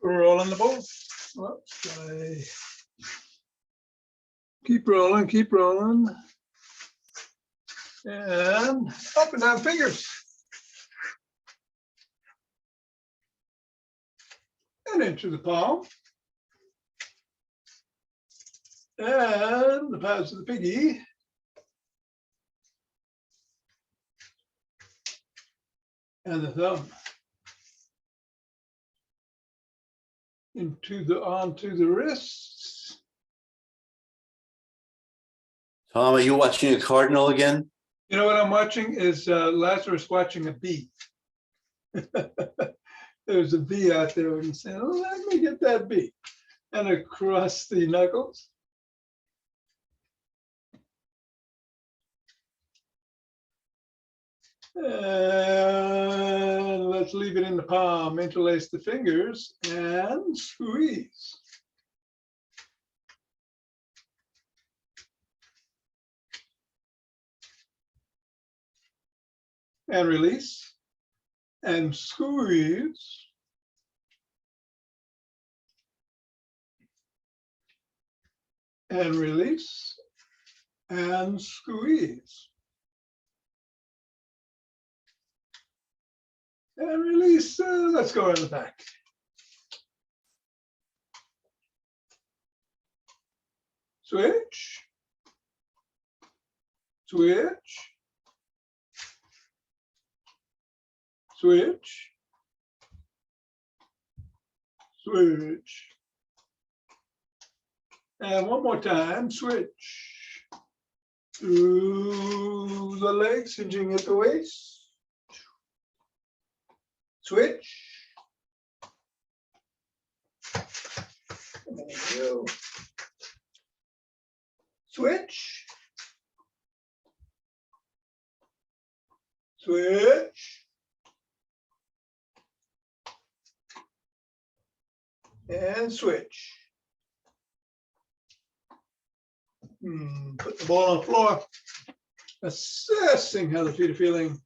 rolling the ball. Whoops, keep rolling. And up and down fingers. And into the palm. And the pads of the piggy. And the thumb. Onto the wrists. Tom, are you watching a cardinal again? You know what I'm watching is Lazarus watching a bee. There's a bee out there and he's saying, oh, let me get that bee. And across the knuckles. And let's leave it in the palm, interlace the fingers and squeeze. And release and squeeze. And release and squeeze. And release, let's go in the back. Switch. Switch. Switch. Switch. And one more time, switch. Through the legs, hinging at the waist. Switch. There you go. Switch. Switch. And switch. Put the ball on the floor, assessing how the feet are feeling,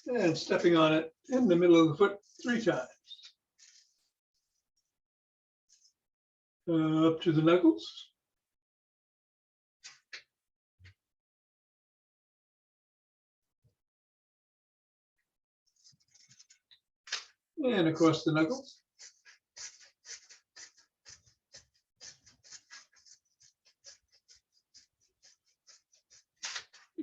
and stepping on it in the middle of the foot 3 times. Up to the knuckles. And across the knuckles.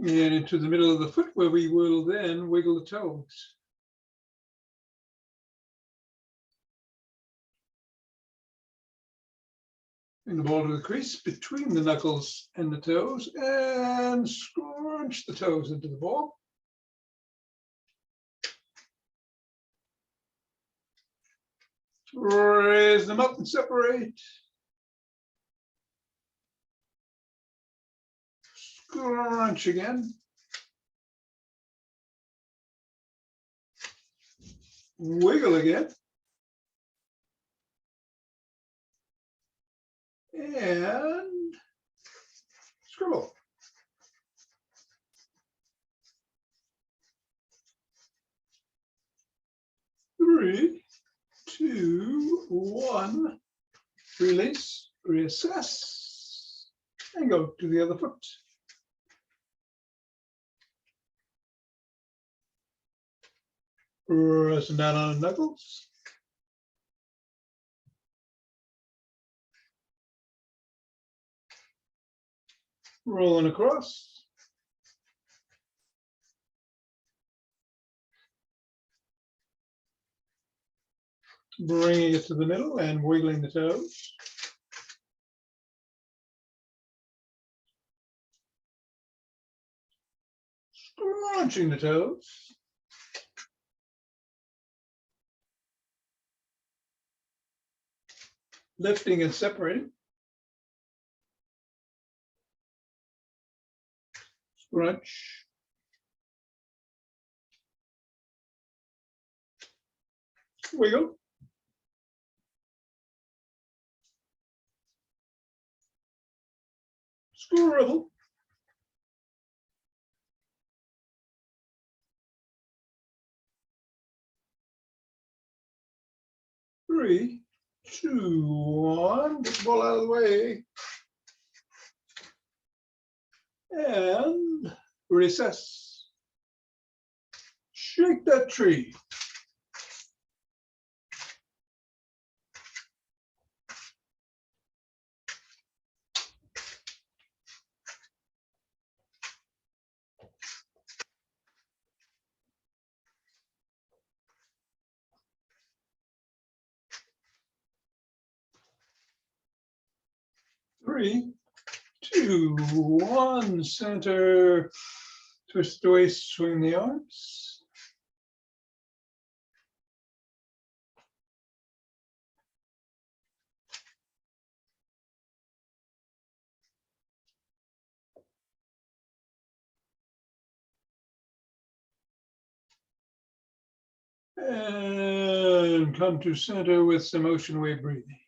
And into the middle of the foot where we will then wiggle the toes. Bring the ball to the crease between the knuckles and the toes and scrunch the toes into the ball. Raise them up and separate. Crunch again. Wiggle again. And scribble. Three, two, one. Release, reassess, and go to the other foot. Pressing down on the knuckles. Rolling across. Bringing it to the middle and wiggling the toes. Scrunching the toes. Lifting and separating. Scrunch. Wiggle. Scribble. 3, 2, 1. Get the ball out of the way. And recess. Shake that tree. Three, 2, 1. Center. Twist the waist, swing the arms. And come to center with some ocean wave breathing.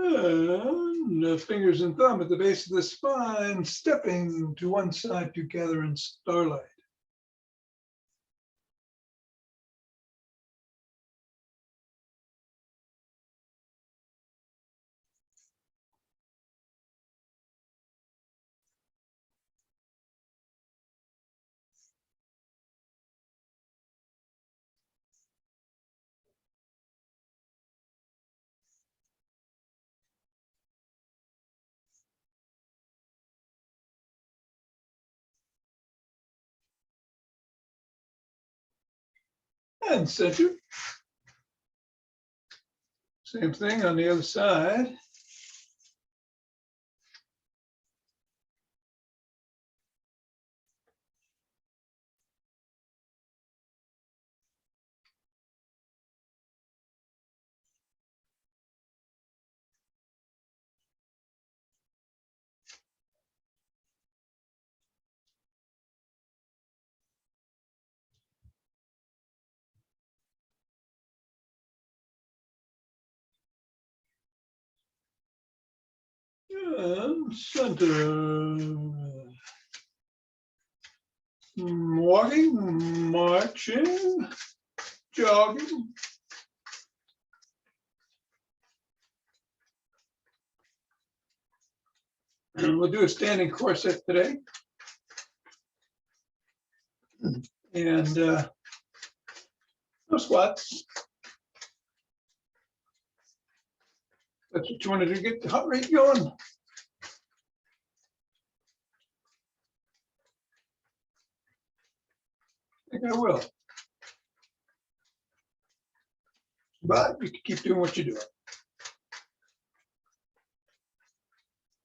And the fingers and thumb at the base of the spine, stepping to one side together in starlight. And center. Same thing on the other side. And center. Walking, marching, jogging. And we'll do a standing corset today. And no squats. That's what you want to do, get the heart rate going. I think I will. But you can keep doing what you're doing.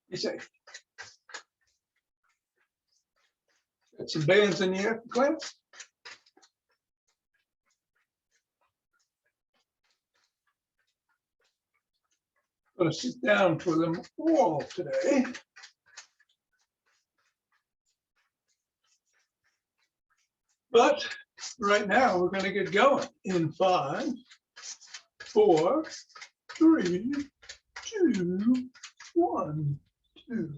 Be safe. Got some bands in the air, class. Going to sit down for them all today. But right now we're going to get going in 5, 4, 3, 2, 1, 2.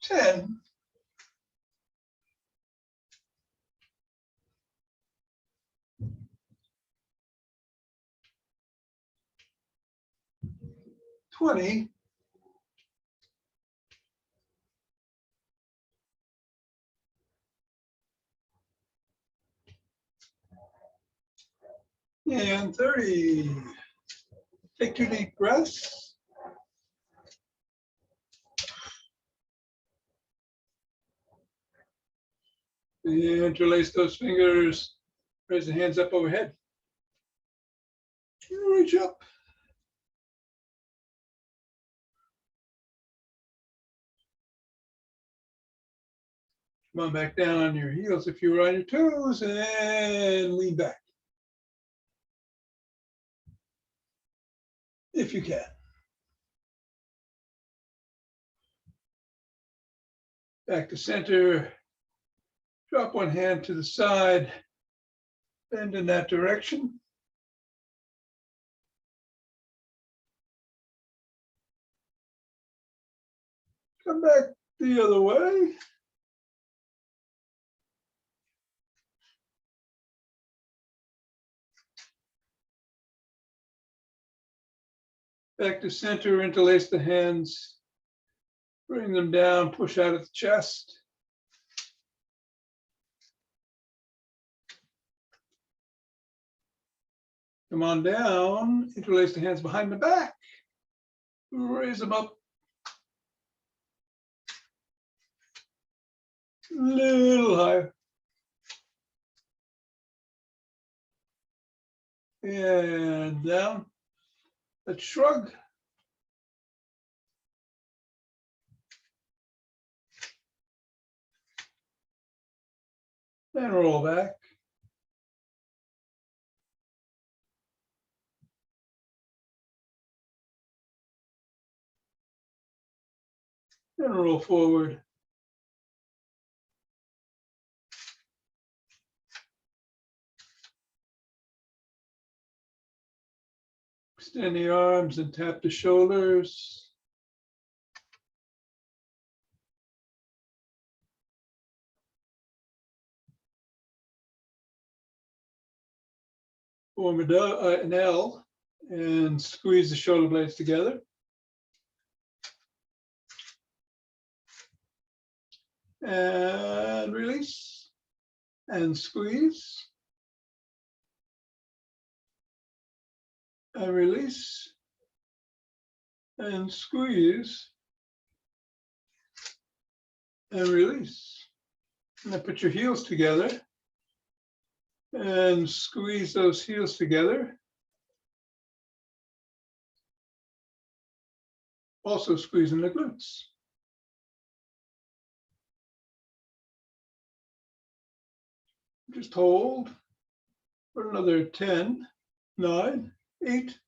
Ten. 20. And 30. Take 2 deep breaths. Interlace those fingers. Raise the hands up overhead. Reach up. Come on back down on your heels if you were on your toes and lean back. If you can. Back to center. Drop one hand to the side. Bend in that direction. Come back the other way. Back to center, interlace the hands. Bring them down, push out of the chest. Come on down, interlace the hands behind the back. Raise them up. A little higher. And down. Let's shrug. And roll back. And roll forward. Extend the arms and tap the shoulders. Form an L and squeeze the shoulder blades together. And release and squeeze. And release and squeeze and release. And then put your heels together and squeeze those heels together. Also squeezing the glutes. Just hold for another 10, 9, 8,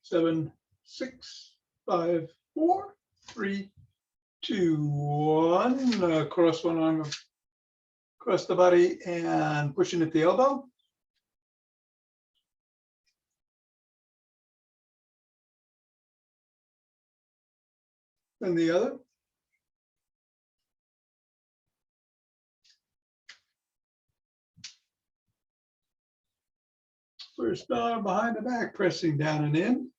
7, 6, 5, 4, 3, 2, 1. Cross one arm across the body and pushing at the elbow. And the other. First arm behind the back, pressing down and in.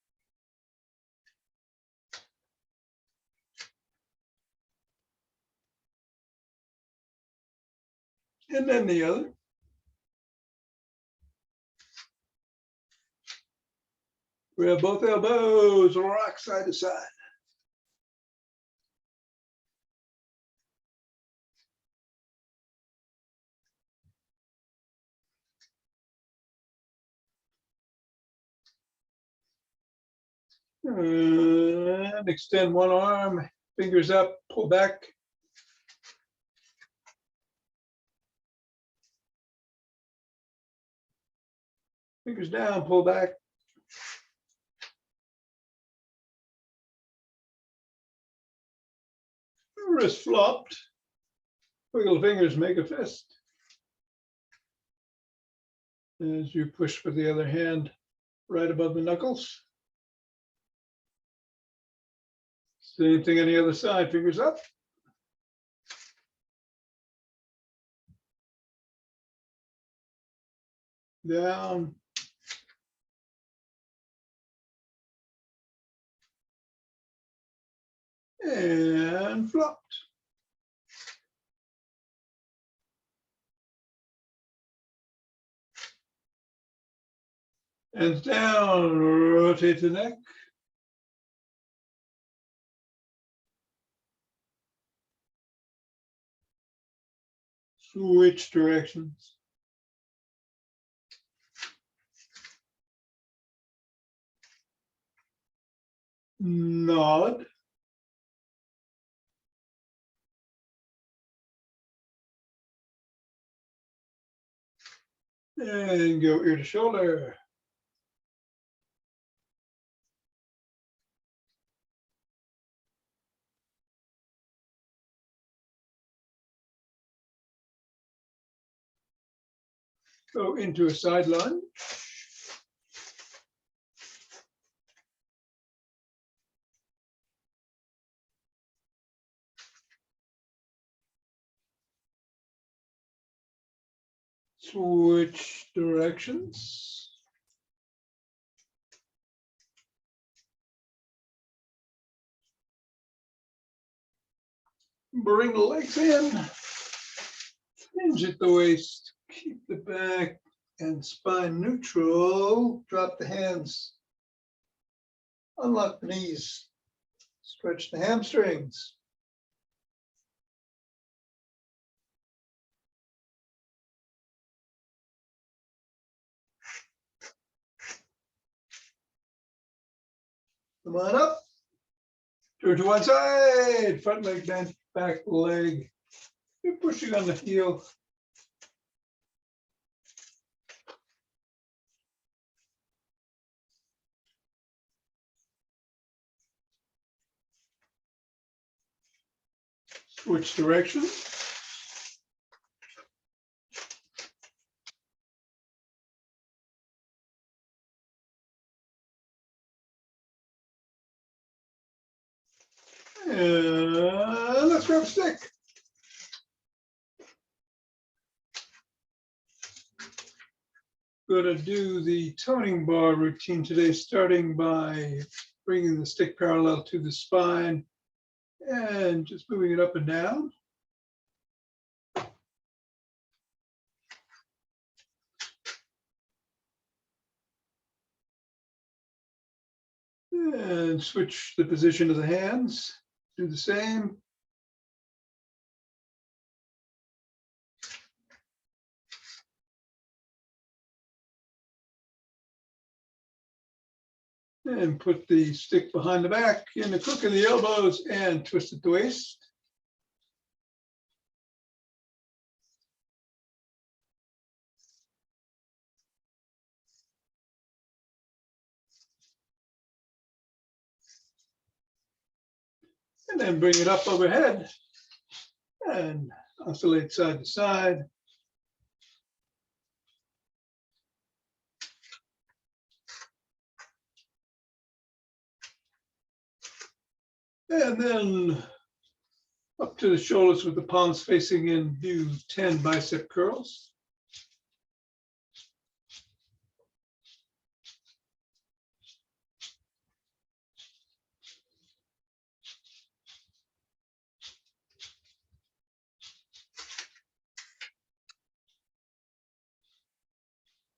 And then the other. Grab both elbows, rock side to side. And extend one arm, fingers up, pull back. Fingers down, pull back. Wrist flopped. Wiggle fingers, make a fist. As you push with the other hand right above the knuckles. Same thing on the other side, fingers up. Down. And flopped. And down, rotate the neck. Switch directions. Nod. And go ear to shoulder. Go into a side lunge. Switch directions. Bring the legs in. Hinge at the waist. Keep the back and spine neutral. Drop the hands. Unlock the knees. Stretch the hamstrings. Come on up. Turn to one side. Front leg bent, back leg. You're pushing on the heel. Switch direction. And let's grab a stick. Going to do the toning bar routine today, starting by bringing the stick parallel to the spine and just moving it up and down. And switch the position of the hands. Do the same. And put the stick behind the back in the crook of the elbows and twist at the waist. And then bring it up overhead and oscillate side to side. And then up to the shoulders with the palms facing in, do 10 bicep curls.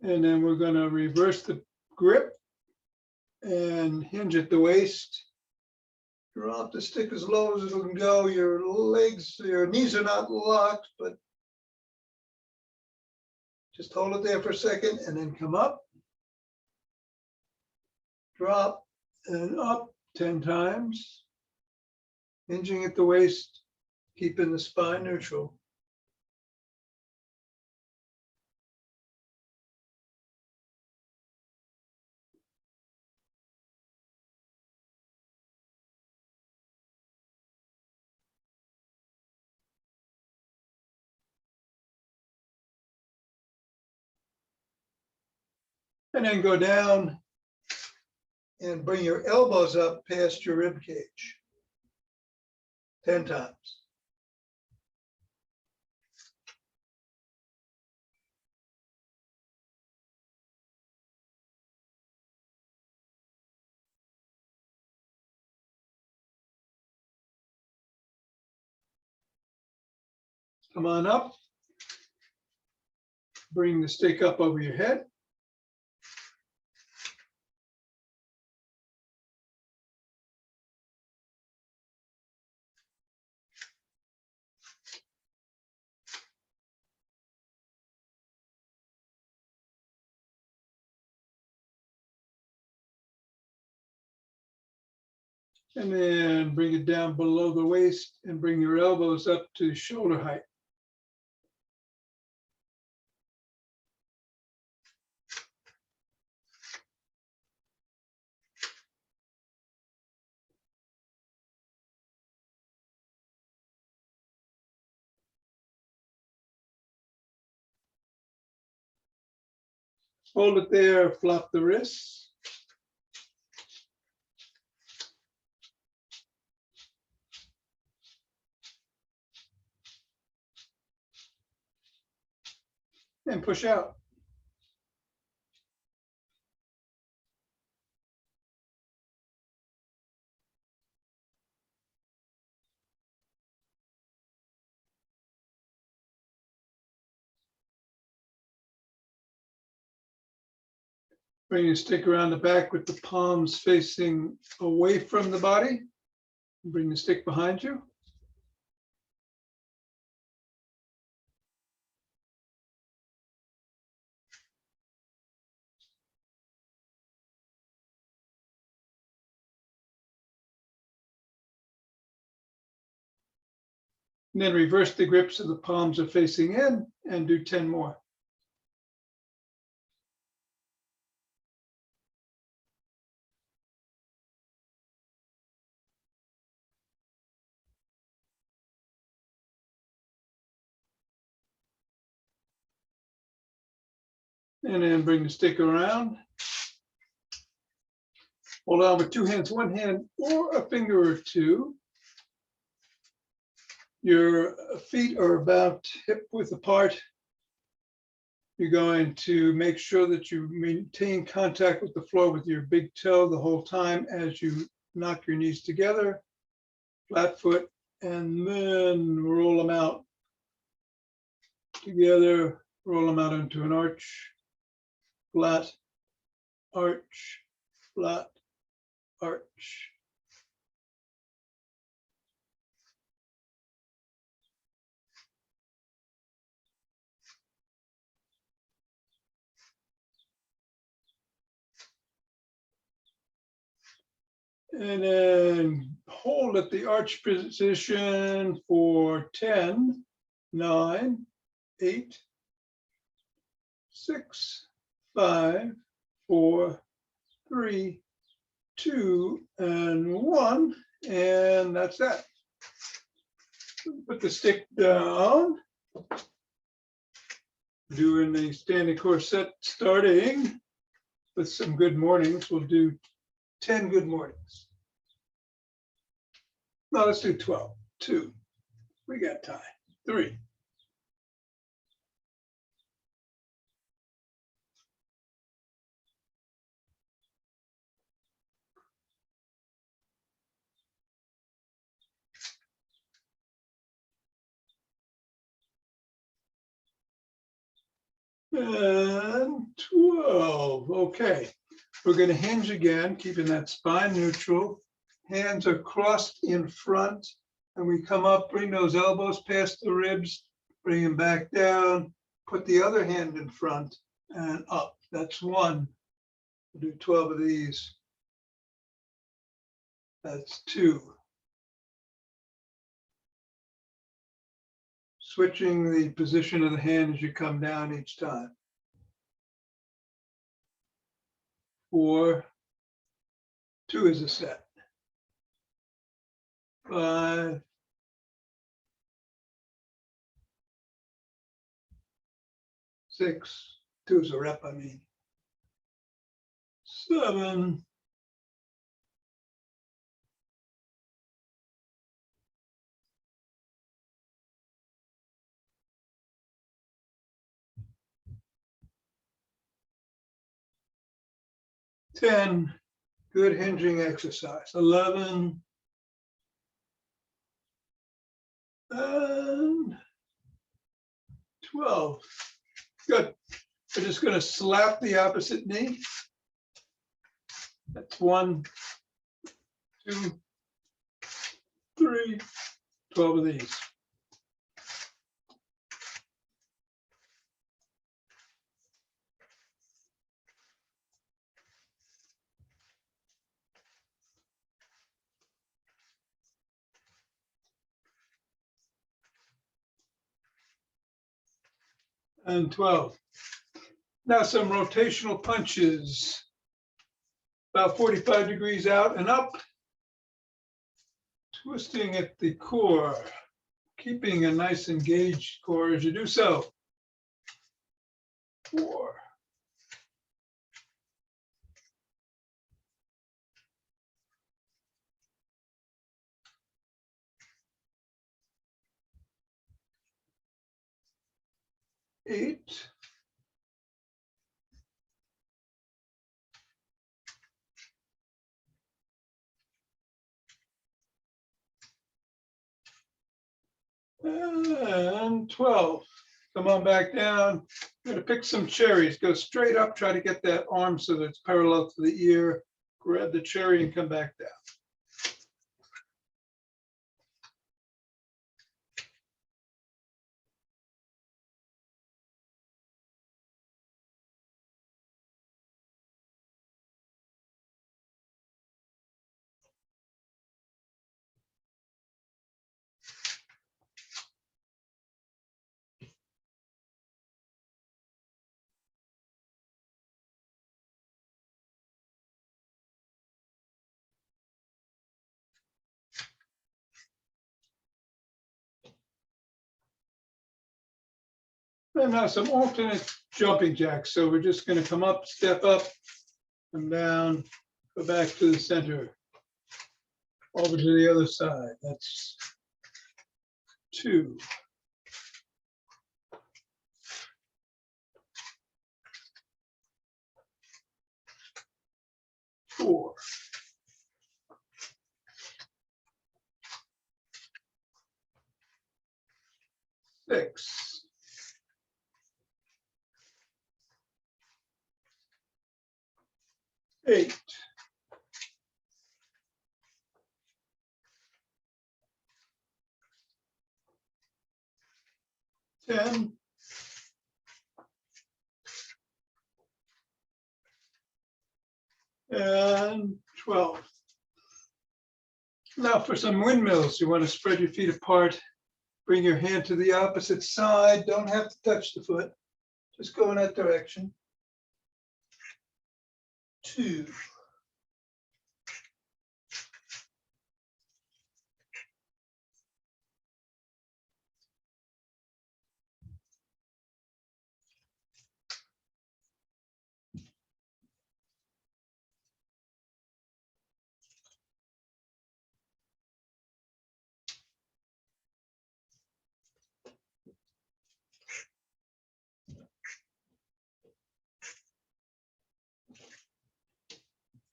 And then we're going to reverse the grip and hinge at the waist. Drop the stick as low as it can go. Your legs, your knees are not locked, but just hold it there for a second and then come up. Drop and up 10 times. Hinging at the waist, keeping the spine neutral. And then go down and bring your elbows up past your rib cage. 10 times. Come on up. Bring the stick up over your head. And then bring it down below the waist and bring your elbows up to shoulder height. Hold it there, flop the wrists. And push out. Bring your stick around the back with the palms facing away from the body. Bring the stick behind you. And then reverse the grip so the palms are facing in and do 10 more. And then bring the stick around. Hold on with two hands, one hand or a finger or two. Your feet are about hip width apart. You're going to make sure that you maintain contact with the floor with your big toe the whole time as you knock your knees together, flat foot, and then roll them out together, roll them out into an arch, flat, arch, flat, arch. And then hold at the arch position for 10, 9, 8, 6, 5, 4, 3, 2, and 1. And that's that. Put the stick down. Doing the standing corset starting with some good mornings. We'll do 10 good mornings. No, let's do 12. 2. We got time. 3. And 12. Okay. We're going to hinge again, keeping that spine neutral. Hands are crossed in front, and we come up, bring those elbows past the ribs, bring them back down, put the other hand in front and up. That's 1. We'll do 12 of these. That's 2. Switching the position of the hand as you come down each time. 4. 2 is a set. 5. 6. 2 is a rep, I mean. 7. 10. Good hinging exercise. 11. And 12. Good. We're just going to slap the opposite knee. That's 1, 2, 3, 12 of these. And 12. Now some rotational punches. About 45 degrees out and up. Twisting at the core. Keeping a nice engaged core as you do so. 4, 8. And 12. Come on back down. I'm going to pick some cherries. Go straight up, try to get that arm so that it's parallel to the ear. Grab the cherry and come back down. And now some alternate jumping jacks. So we're just going to come up, step up, come down, go back to the center, over to the other side. That's 2. 4. 6. 8. 10. And 12. Now for some windmills, you want to spread your feet apart. Bring your hand to the opposite side. Don't have to touch the foot. Just go in that direction. 2.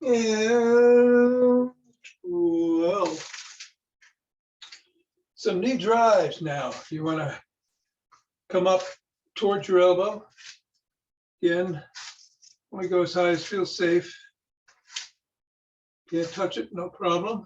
And 12. Some knee drives now. You want to come up towards your elbow. Again, only go as high as feels safe. Can't touch it, no problem.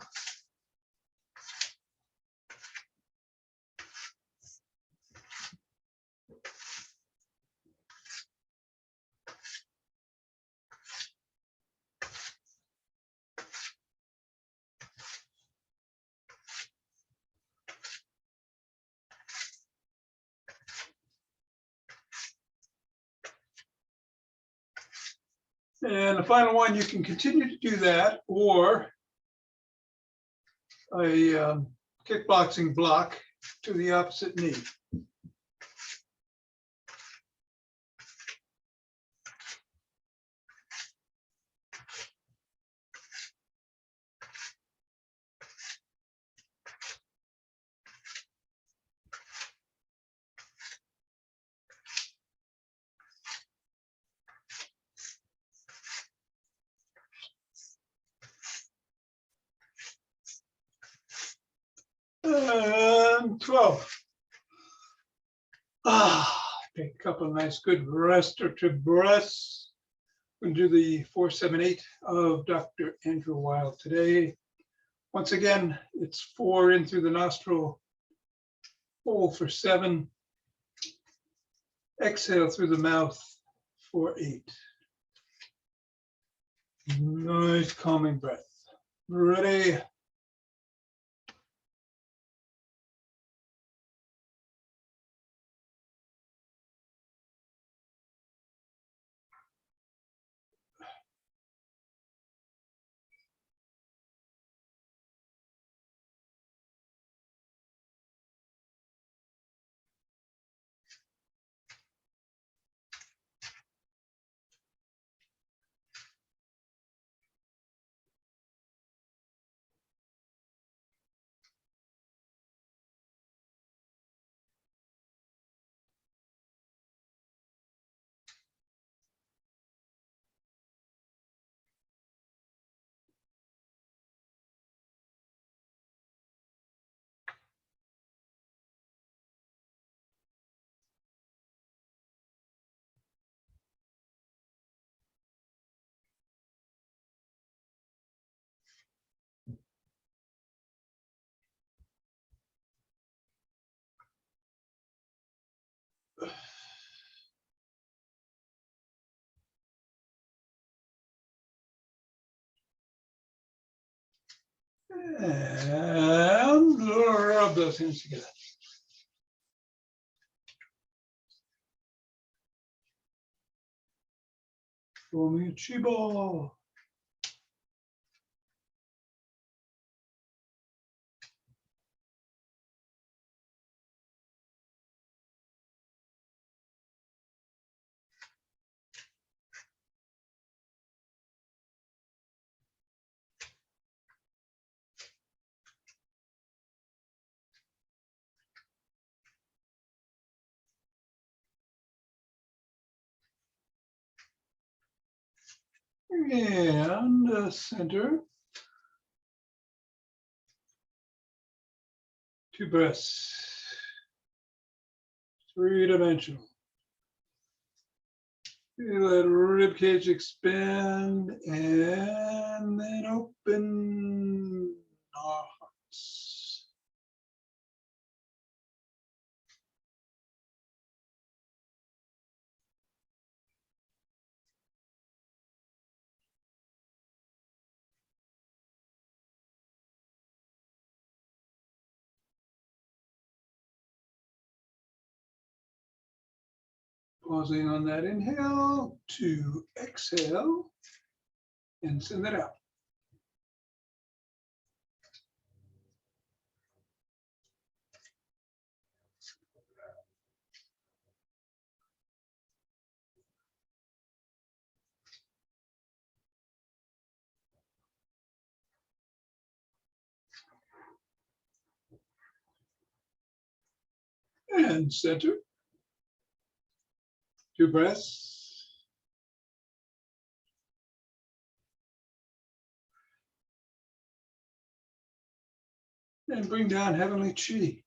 And the final one, you can continue to do that, or a kickboxing block to the opposite knee. And 12. Take a couple of nice good restorative breaths. We'll do the 478 of Dr. Andrew Weil today. Once again, it's 4 in through the nostril, hold for 7, exhale through the mouth for 8. Nice calming breath. Ready? And rub those hands together. Show me a chi ball. And center. 2 breaths. 3-dimensional. Feel that rib cage expand and then open our hearts. Pausing on that inhale to exhale and send it out. And center. 2 breaths. And bring down heavenly chi.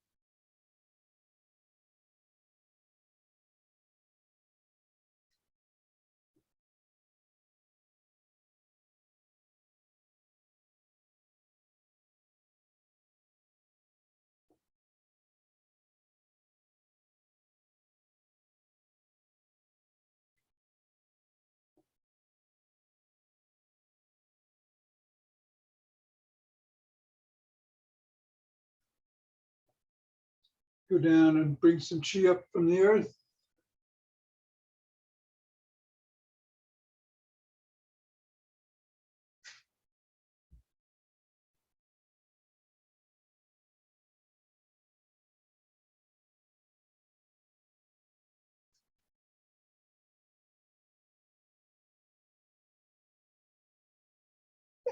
Go down and bring some chi up from the earth.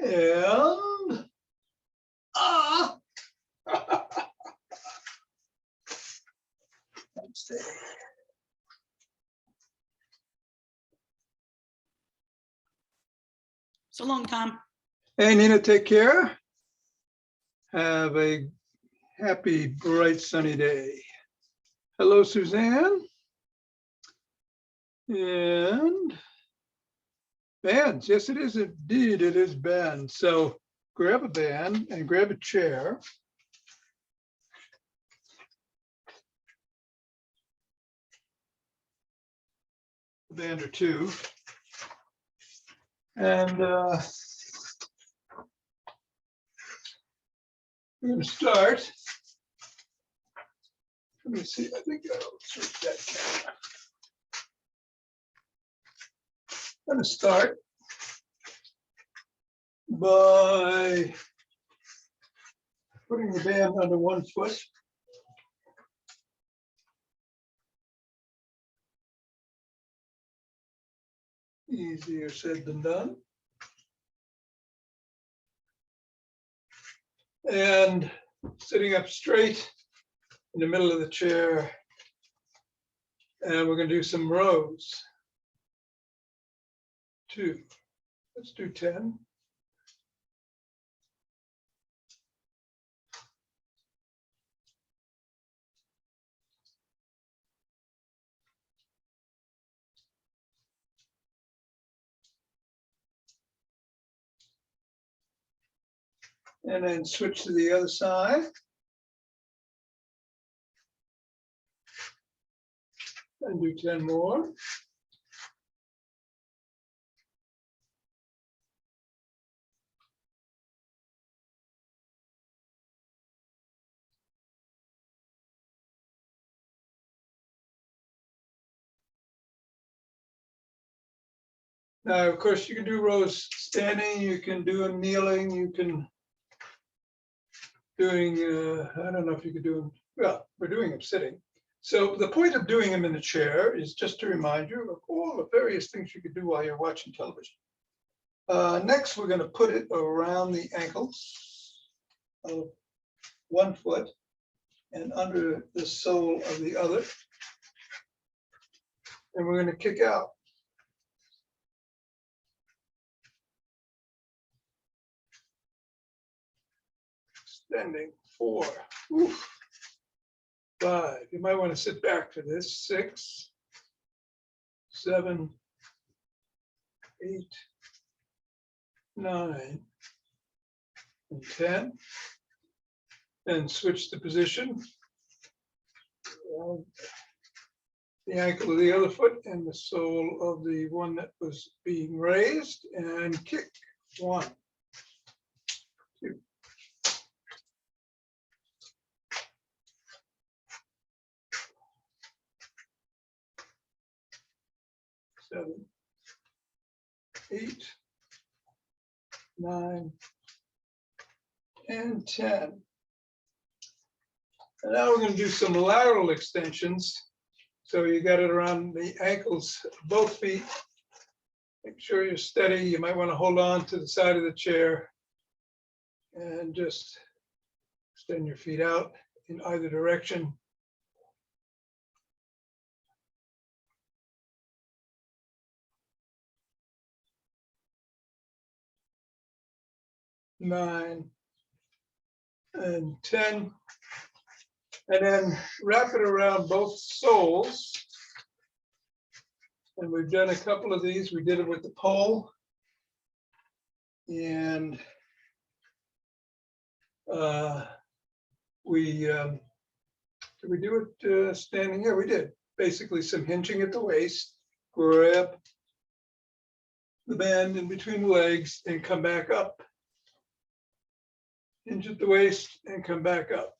And stay. So long, Tom. Hey, Nina, take care. Have a happy, bright, sunny day. Hello, Suzanne. And bands. Yes, it is indeed. It is bands. So grab a band and grab a chair. A band or two. And we're going to start. Let me see. I think I'll switch that camera. I'm going to start by putting the band under one foot. Easier said than done. And sitting up straight in the middle of the chair. And we're going to do some rows. 2. Let's do 10. And then switch to the other side. And do 10 more. Now, of course, you can do rows standing, you can do them kneeling, you can doing, I don't know if you could do them, well, we're doing them sitting. So the point of doing them in a chair is just to remind you of all the various things you could do while you're watching television. Next, we're going to put it around the ankles of one foot and under the sole of the other. And we're going to kick out. Extending 4, oof, 5. You might want to sit back for this. 6, 7, 8, 9, and 10. And switch the position. The ankle of the other foot and the sole of the one that was being raised, and kick. 1, 2. 7, 8, 9, and 10. And now we're going to do some lateral extensions. So you got it around the ankles, both feet. Make sure you're steady. You might want to hold on to the side of the chair and just extend your feet out in either direction. Nine and 10. And then wrap it around both soles. And we've done a couple of these. We did it with the pole. And did we do it standing? Yeah, we did. Basically some hinging at the waist. Grab the band in between the legs and come back up. Hinge at the waist and come back up.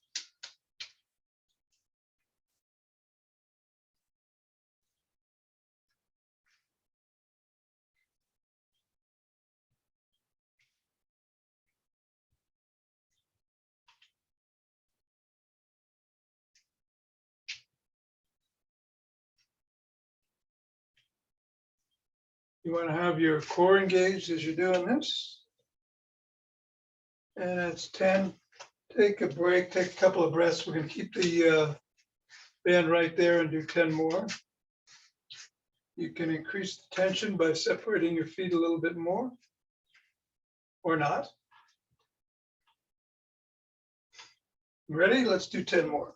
You want to have your core engaged as you're doing this. And that's 10. Take a break, take a couple of breaths. We're going to keep the band right there and do 10 more. You can increase the tension by separating your feet a little bit more or not. Ready? Let's do 10 more.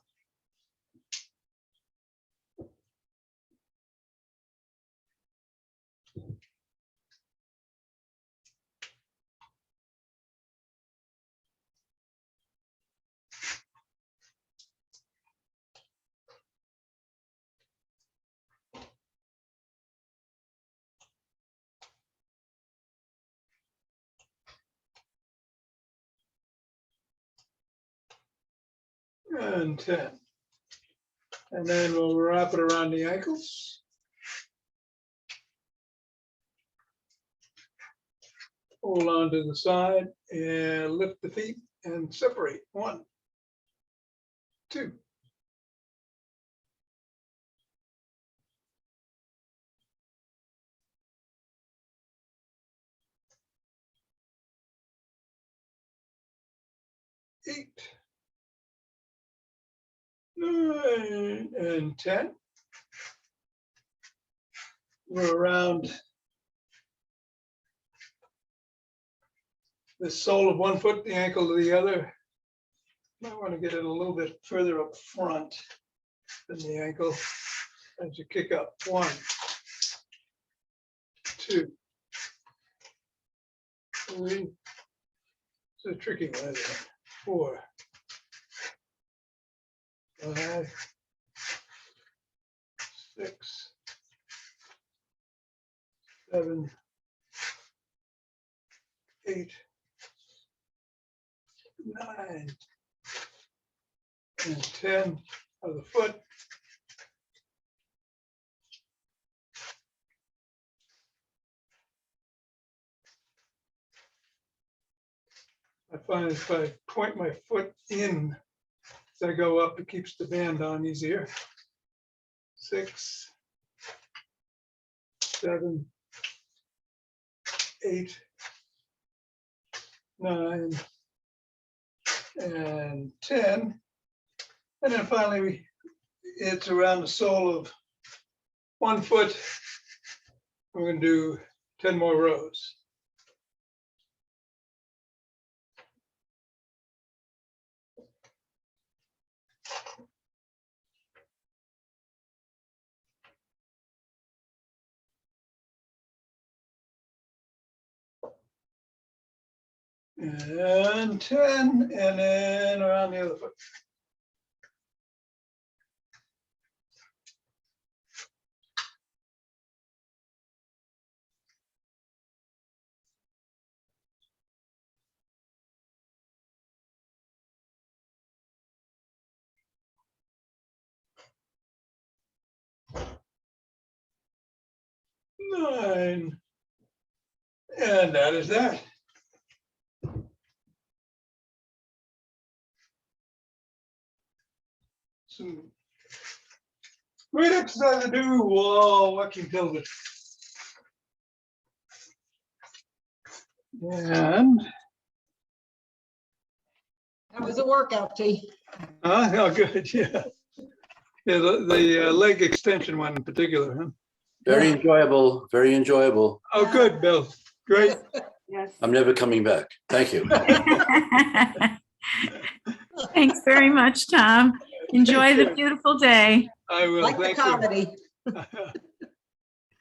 And 10. And then we'll wrap it around the ankles. Hold on to the side and lift the feet and separate. 1, 2. 8, 9, and 10. We're around the sole of one foot, the ankle of the other. Might want to get it a little bit further up front than the ankle as you kick up. 1, 2, 3. It's a tricky one, isn't it? 4, 5, 6, 7, 8, 9, and 10 of the foot. I find if I point my foot in as I go up, it keeps the band on easier. 6, 7, 8, 9, and 10. And then finally, it's around the sole of one foot. We're going to do 10 more rows. And 10, and then around the other foot. Nine. And that is that. Some great exercise to do while watching television. And That was a workout, T. oh, good, yeah. Yeah, the leg extension one in particular, huh? Very enjoyable, very enjoyable. Oh, good, Bill. Great. Yes. I'm never coming back. Thank you. Thanks very much, Tom. Enjoy the care. beautiful day. I will. Like the Thank you. comedy.